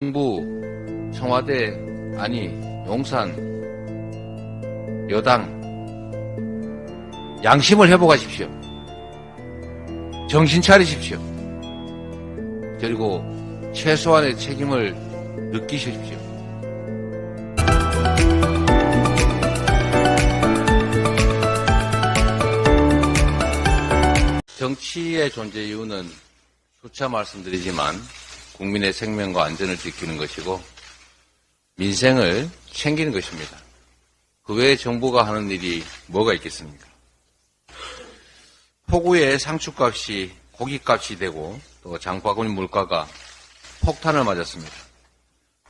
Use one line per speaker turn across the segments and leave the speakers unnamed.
정부, 청와대, 아니 용산, 여당 양심을 회복하십시오. 정신 차리십시오. 그리고 최소한의 책임을 느끼십시오. 정치의 존재 이유는 수차 말씀드리지만 국민의 생명과 안전을 지키는 것이고 민생을 챙기는 것입니다. 그 외에 정부가 하는 일이 뭐가 있겠습니까? 폭우에 상추값이 고기값이 되고 또 장바구니 물가가 폭탄을 맞았습니다.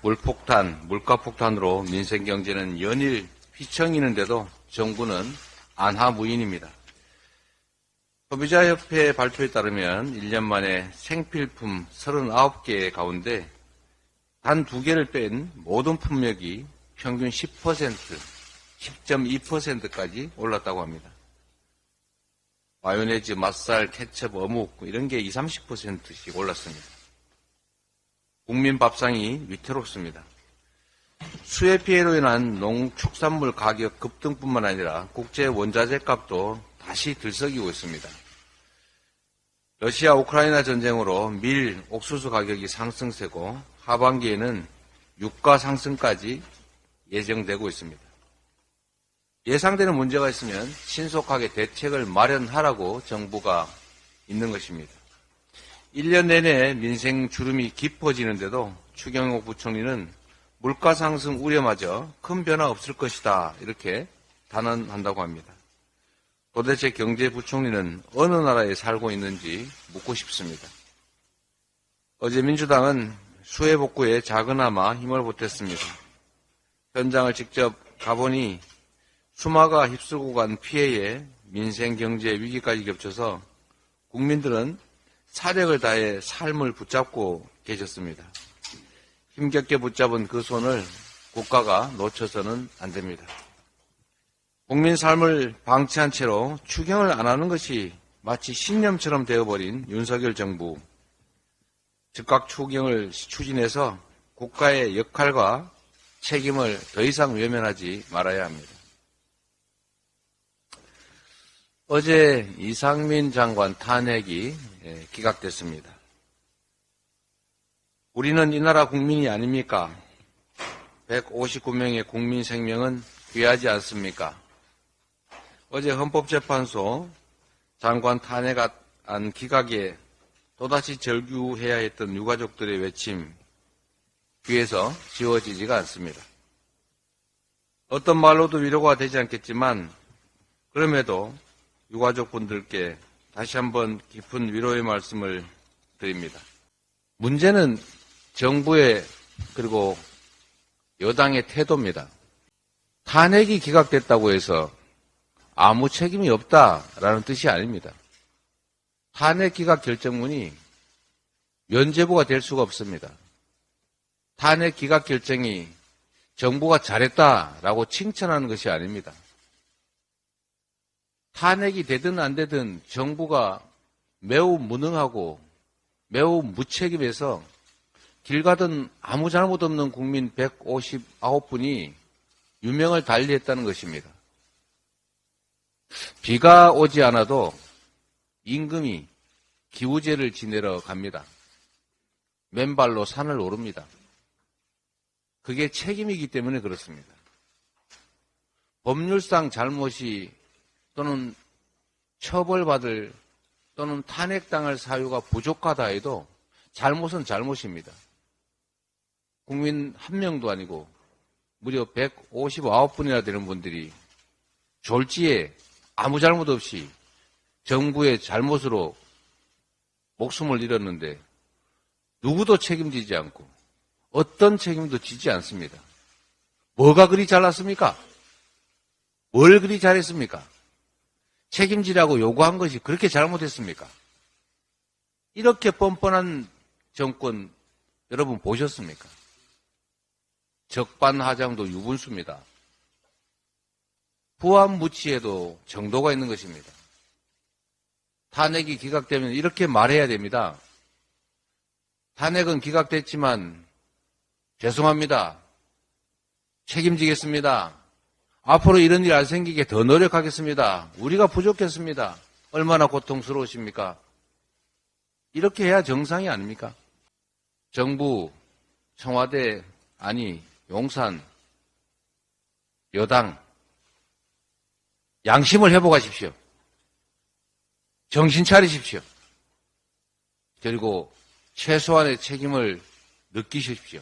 물폭탄, 물가폭탄으로 민생경제는 연일 휘청이는데도 정부는 안하무인입니다. 소비자협회 발표에 따르면 1년 만에 생필품 39개 가운데 단 2개를 뺀 모든 품목이 평균 10%, 10.2%까지 올랐다고 합니다. 마요네즈, 맛살, 케첩, 어묵 이런 게 20, 30%씩 올랐습니다. 국민 밥상이 위태롭습니다. 수해 피해로 인한 농축산물 가격 급등뿐만 아니라 국제 원자재 값도 다시 들썩이고 있습니다. 러시아 우크라이나 전쟁으로 밀, 옥수수 가격이 상승세고 하반기에는 유가 상승까지 예정되고 있습니다. 예상되는 문제가 있으면 신속하게 대책을 마련하라고 정부가 있는 것입니다. 1년 내내 민생 주름이 깊어지는데도 추경호 부총리는 물가 상승 우려마저 큰 변화 없을 것이다 이렇게 단언한다고 합니다. 도대체 경제부총리는 어느 나라에 살고 있는지 묻고 싶습니다. 어제 민주당은 수해 복구에 작은아마 힘을 보탰습니다. 현장을 직접 가보니 수마가 휩쓸고 간 피해에 민생 경제 위기까지 겹쳐서 국민들은 사력을 다해 삶을 붙잡고 계셨습니다. 힘겹게 붙잡은 그 손을 국가가 놓쳐서는 안 됩니다. 국민 삶을 방치한 채로 추경을 안 하는 것이 마치 신념처럼 되어버린 윤석열 정부. 즉각 추경을 추진해서 국가의 역할과 책임을 더 이상 외면하지 말아야 합니다. 어제 이상민 장관 탄핵이 기각됐습니다. 우리는 이 나라 국민이 아닙니까? 159명의 국민 생명은 귀하지 않습니까? 어제 헌법재판소 장관 탄핵안 기각에 또다시 절규해야 했던 유가족들의 외침, 귀에서 지워지지가 않습니다. 어떤 말로도 위로가 되지 않겠지만 그럼에도 유가족분들께 다시 한번 깊은 위로의 말씀을 드립니다. 문제는 정부의 그리고 여당의 태도입니다. 탄핵이 기각됐다고 해서 아무 책임이 없다라는 뜻이 아닙니다. 탄핵 기각 결정문이 면죄부가 될 수가 없습니다. 탄핵 기각 결정이 정부가 잘했다라고 칭찬하는 것이 아닙니다. 탄핵이 되든 안 되든 정부가 매우 무능하고 매우 무책임해서 길 가던 아무 잘못 없는 국민 159분이 유명을 달리했다는 것입니다. 비가 오지 않아도 임금이 기우제를 지내러 갑니다. 맨발로 산을 오릅니다. 그게 책임이기 때문에 그렇습니다. 법률상 잘못이 또는 처벌받을 또는 탄핵당할 사유가 부족하다 해도 잘못은 잘못입니다. 국민 한 명도 아니고 무려 159분이나 되는 분들이 졸지에 아무 잘못 없이 정부의 잘못으로 목숨을 잃었는데 누구도 책임지지 않고 어떤 책임도 지지 않습니다. 뭐가 그리 잘났습니까? 뭘 그리 잘했습니까? 책임지라고 요구한 것이 그렇게 잘못했습니까? 이렇게 뻔뻔한 정권 여러분 보셨습니까? 적반하장도 유분수입니다. 부안무치에도 정도가 있는 것입니다. 탄핵이 기각되면 이렇게 말해야 됩니다. 탄핵은 기각됐지만 죄송합니다. 책임지겠습니다. 앞으로 이런 일 안 생기게 더 노력하겠습니다. 우리가 부족했습니다. 얼마나 고통스러우십니까? 이렇게 해야 정상이 아닙니까? 정부, 청와대, 아니 용산, 여당 양심을 회복하십시오. 정신 차리십시오. 그리고 최소한의 책임을 느끼십시오.